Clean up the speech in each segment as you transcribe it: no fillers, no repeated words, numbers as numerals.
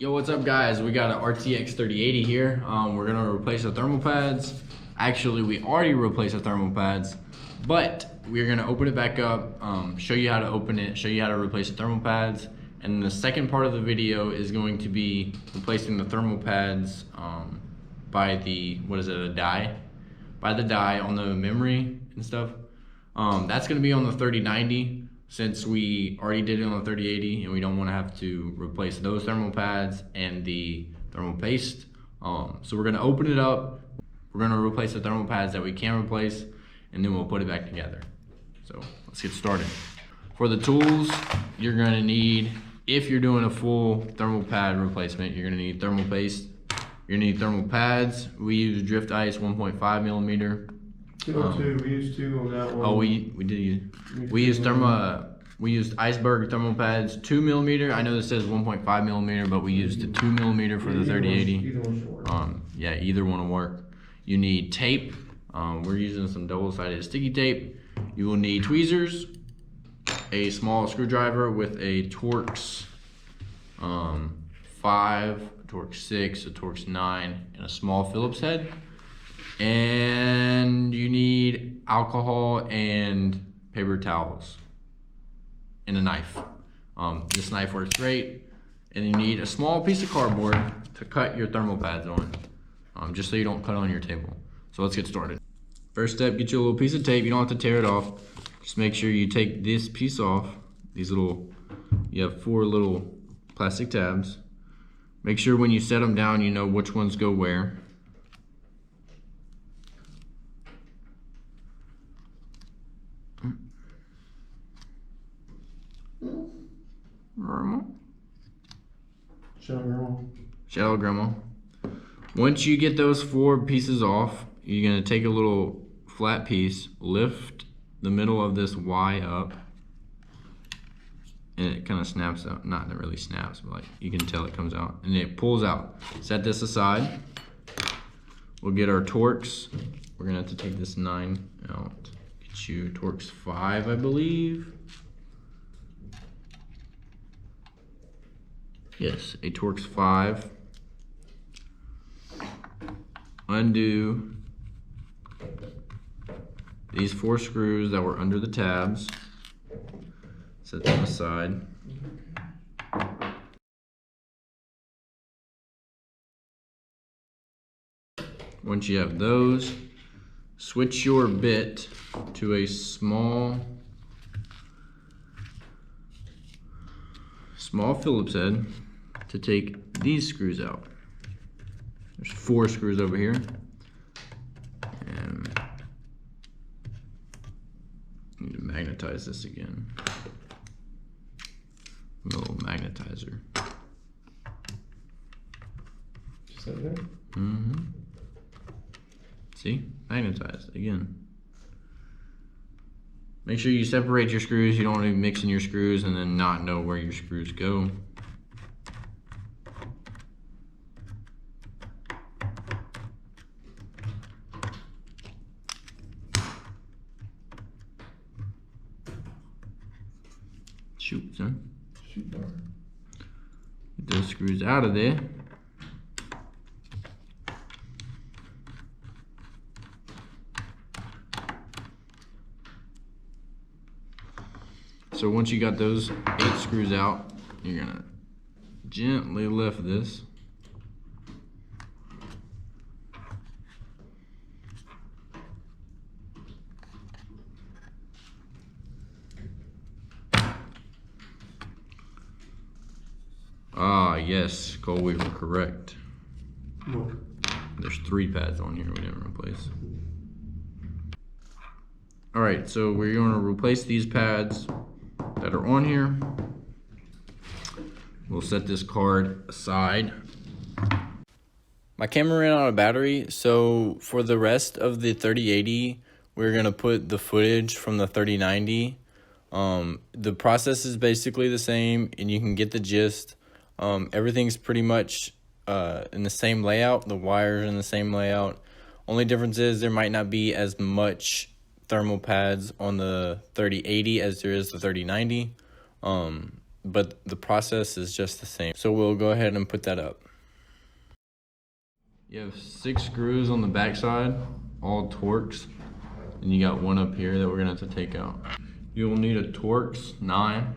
Yo, what's up guys? We got an RTX 3080 here. We're gonna replace the thermal pads. Actually, we already replaced the thermal pads, but we're gonna open it back up, show you how to open it, show you how to replace the thermal pads. And the second part of the video is going to be replacing the thermal pads by the, a die? By the die on the memory and stuff. That's gonna be on the 3090. Since we already did it on the 3080 and we don't want to have to replace those thermal pads and the thermal paste. So we're going to open it up. We're going to replace the thermal pads that we can replace, and then we'll put it back together. So let's get started. For the tools, you're going to need, if you're doing a full thermal pad replacement, you're going to need thermal paste. You're going to need thermal pads. We use drift ice 1.5 millimeter. 202, we used 2 on that one. Oh, we used Iceberg thermal pads 2 millimeter. I know this says 1.5 millimeter, but we used the 2 millimeter for the 3080. Either one's work. Yeah, either one will work. You need tape. We're using some double-sided sticky tape. You will need tweezers, a small screwdriver with a Torx 5, a Torx 6, a Torx 9, and a small Phillips head. And you need alcohol and paper towels and a knife. This knife works great. And you need a small piece of cardboard to cut your thermal pads on, just so you don't cut on your table. So let's get started. First step, get you a little piece of tape. You don't have to tear it off. Just make sure you take this piece off. You have 4 little plastic tabs. Make sure when you set them down, you know which ones go where. Shadow grandma. Once you get those 4 pieces off, you're gonna take a little flat piece, lift the middle of this Y up, and it kind of snaps out. Not that it really snaps, but like you can tell it comes out, and it pulls out. Set this aside. We'll get our Torx. We're gonna have to take this 9 out. Get you Torx 5, I believe. Yes, a Torx 5. Undo these 4 screws that were under the tabs. Set them aside. Once you have those, switch your bit to a small Phillips head to take these screws out. There's 4 screws over here. And I need to magnetize this again. A little magnetizer. Just like that? Mm-hmm. See? Magnetized again. Make sure you separate your screws. You don't want to be mixing your screws and then not know where your screws go. Shoot, son. Shoot bar. Get those screws out of there. So once you got those 8 screws out, you're gonna gently lift this. Ah, yes, Cole, we were correct. What? There's 3 pads on here we didn't replace. All right, so we're gonna replace these pads that are on here. We'll set this card aside. My camera ran out of battery, so for the rest of the 3080, we're gonna put the footage from the 3090. The process is basically the same, and you can get the gist. Everything's pretty much in the same layout. The wires are in the same layout. Only difference is there might not be as much thermal pads on the 3080 as there is the 3090. but the process is just the same. So we'll go ahead and put that up. You have 6 screws on the back side, all Torx, and you got one up here that we're gonna have to take out. You will need a Torx 9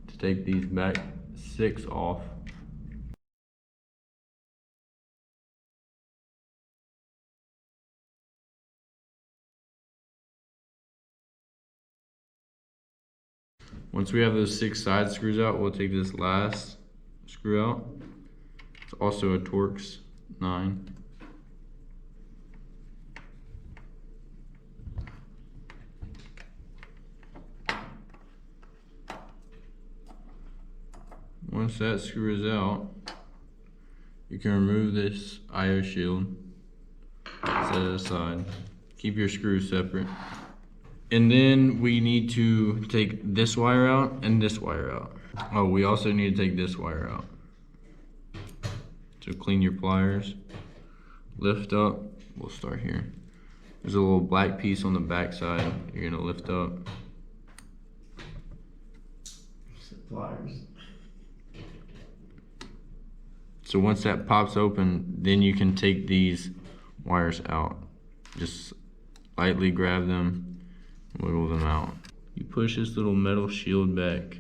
to take these back 6 off. Once we have those 6 side screws out, we'll take this last screw out. It's also a Torx 9. Once that screw is out, you can remove this IO shield, set it aside, keep your screws separate. And then we need to take this wire out and this wire out. Oh, we also need to take this wire out. So clean your pliers, lift up, we'll start here. There's a little black piece on the back side you're gonna lift up. Pliers. So once that pops open, then you can take these wires out. Just lightly grab them, wiggle them out. You push this little metal shield back.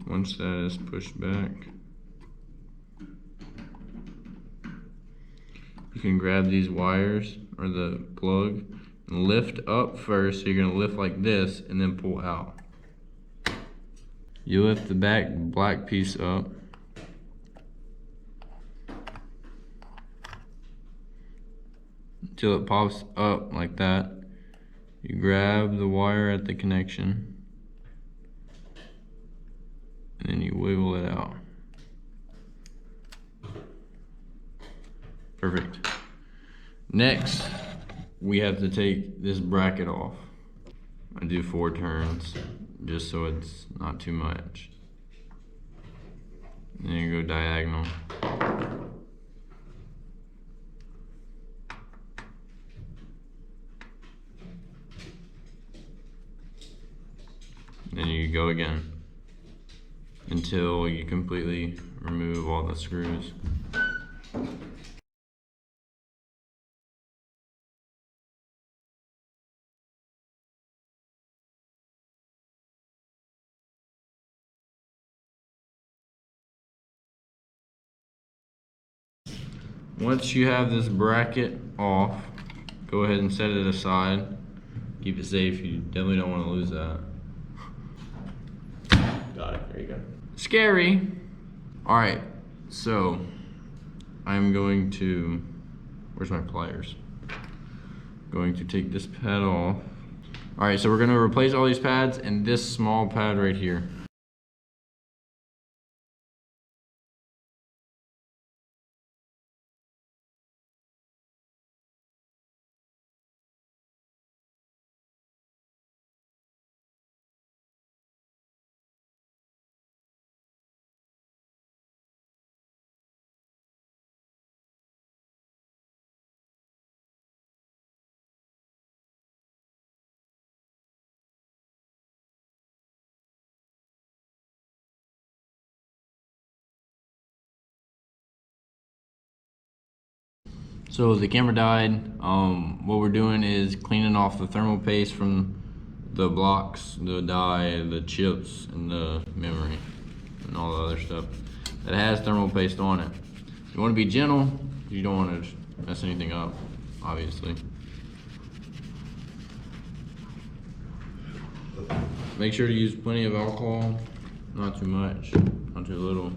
Once that is pushed back, you can grab these wires or the plug and lift up first. So you're gonna lift like this and then pull out. You lift the back black piece up. Until it pops up like that. You grab the wire at the connection. And then you wiggle it out. Perfect. Next, we have to take this bracket off. I do 4 turns, just so it's not too much. And then you go diagonal. Then you go again until you completely remove all the screws. Once you have this bracket off, go ahead and set it aside. Keep it safe, you definitely don't want to lose that. Got it, there you go. Scary. All right, so I'm going to, where's my pliers? Going to take this pad off. All right, so we're gonna replace all these pads and this small pad right here. So the camera died. What we're doing is cleaning off the thermal paste from the blocks, the die, the chips, and the memory, and all the other stuff that has thermal paste on it. You want to be gentle. You don't want to mess anything up, obviously. Make sure to use plenty of alcohol, not too much, not too little.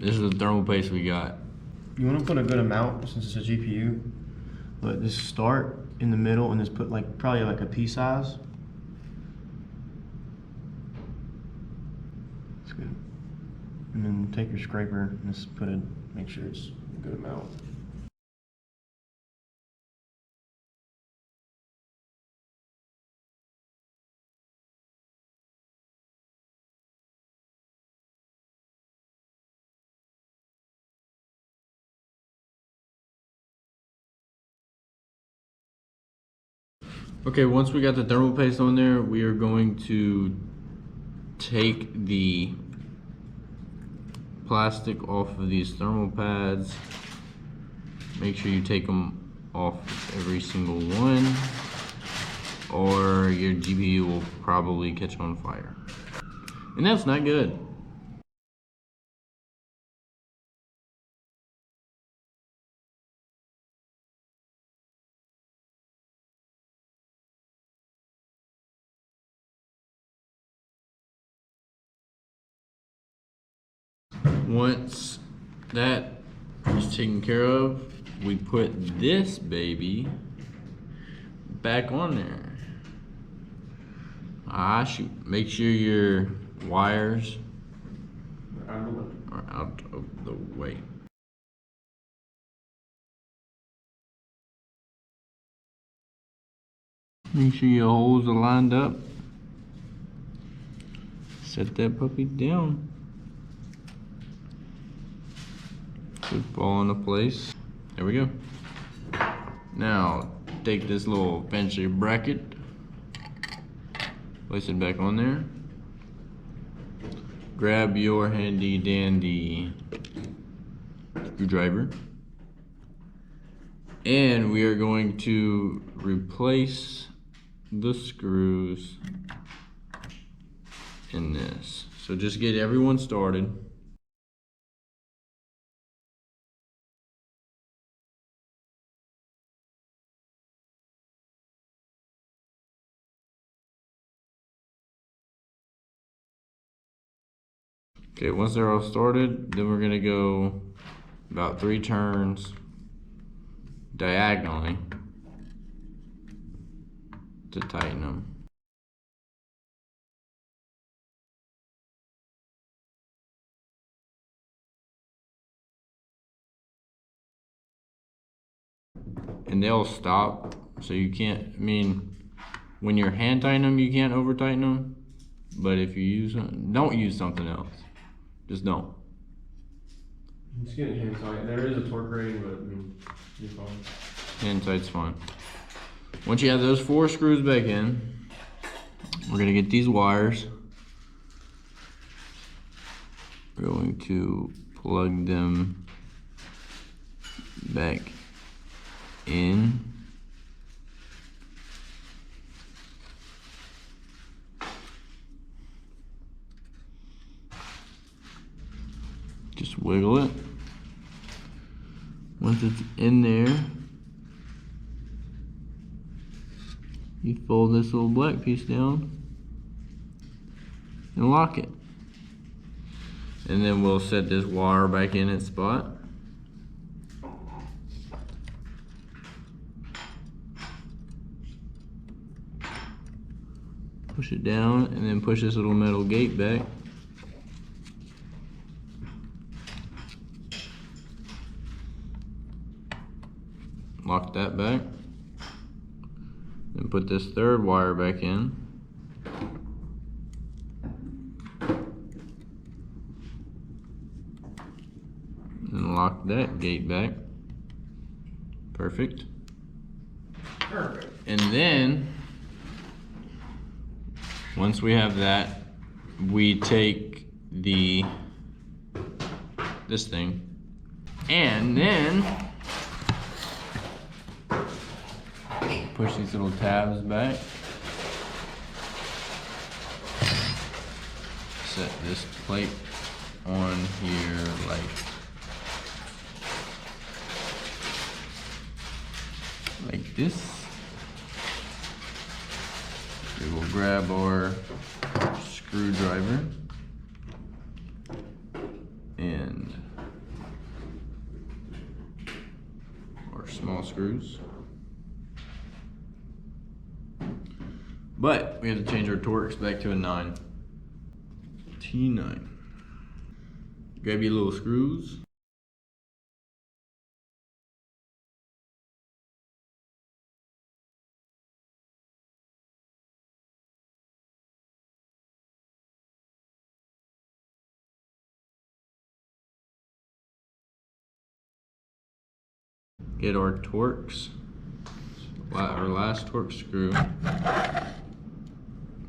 This is the thermal paste we got. You want to put a good amount since it's a GPU, but just start in the middle and just put like probably like a pea size. That's good. And then take your scraper and just put it, make sure it's a good amount. Okay, once we got the thermal paste on there, we are going to take the plastic off of these thermal pads. Make sure you take them off every single one, or your GPU will probably catch on fire. And that's not good. Once that is taken care of, we put this baby back on there. Shoot. Make sure your wires are out of the way. Make sure your holes are lined up. Set that puppy down. Should fall into place. There we go. Now take this little fancy bracket, place it back on there. Grab your handy dandy screwdriver, and we are going to replace the screws in this. So just get everyone started. Okay, once they're all started, then we're gonna go about 3 turns diagonally to tighten them. And they'll stop, so you can't, when you're hand tightening them, you can't over tighten them, but if you use them, don't use something else. Just don't. Just get it hand tight. There is a torque rating, but you're fine. Hand tight's fine. Once you have those 4 screws back in, we're gonna get these wires. We're going to plug them back in. Just wiggle it. Once it's in there, you fold this little black piece down and lock it. And then we'll set this wire back in its spot. Push it down and then push this little metal gate back. Lock that back. Then put this 3rd wire back in. And lock that gate back. Perfect. Perfect. And then, once we have that, we take this thing, and then push these little tabs back. Set this plate on here like this. We will grab our screwdriver and and our small screws. But we have to change our Torx back to a 9. T9. Grab your little screws. Get our Torx, our last Torx screw,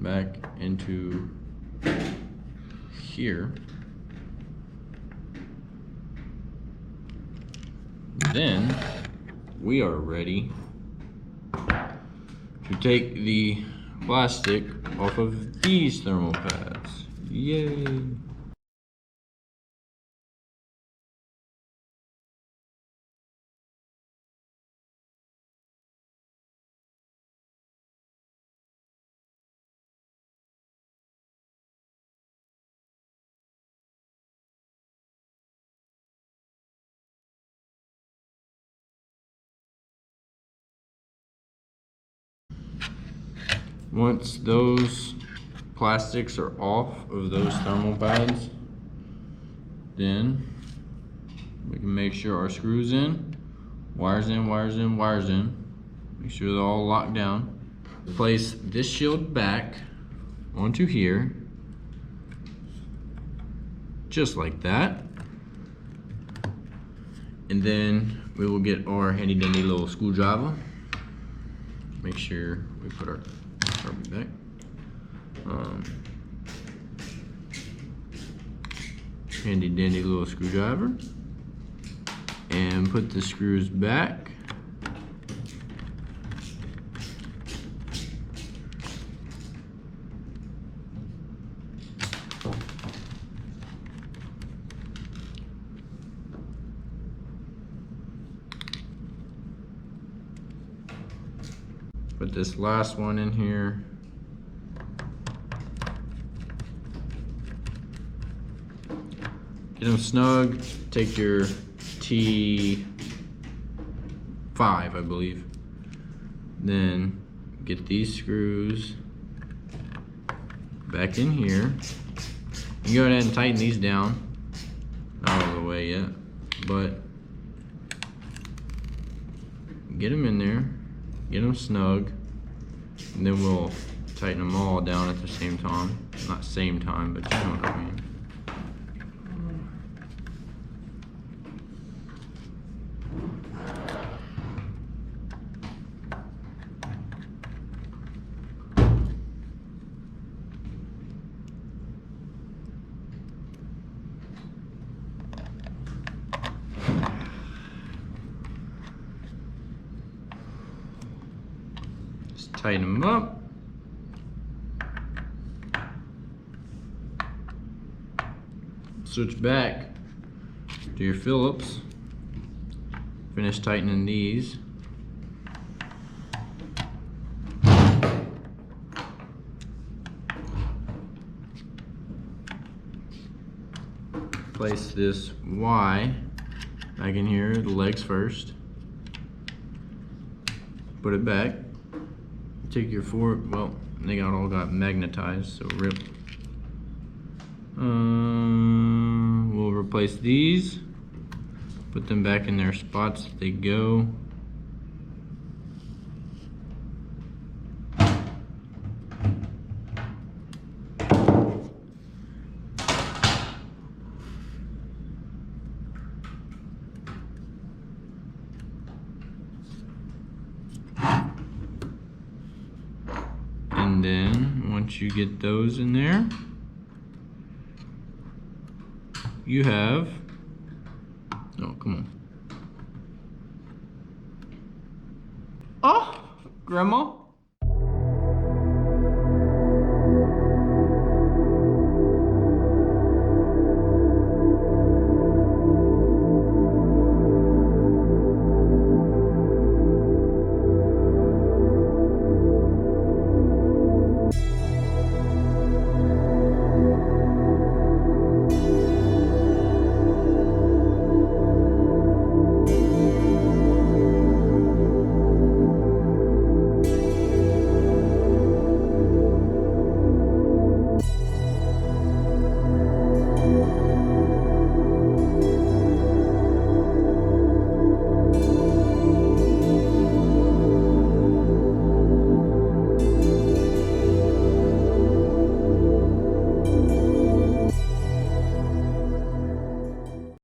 back into here. Then we are ready to take the plastic off of these thermal pads. Yay! Once those plastics are off of those thermal pads, then we can make sure our screws in, wires in, wires in, wires in. Make sure they're all locked down. Place this shield back onto here, just like that. And then we will get our handy dandy little screwdriver. Make sure we put our carbon back. Handy dandy little screwdriver, and put the screws back. Put this last one in here. Get them snug. Take your T5, I believe. Then get these screws back in here. You go ahead and tighten these down. Not all the way yet, but get them in there. Get them snug, and then we'll tighten them all down at the same time. Not same time, but you know what I mean. Tighten them up. Switch back to your Phillips. Finish tightening these. Place this Y back in here, the legs first. Put it back. Take your well, they all got magnetized, so rip. We'll replace these, put them back in their spots they go. And then once you get those in there, you have, oh, come on. Oh, Grandma.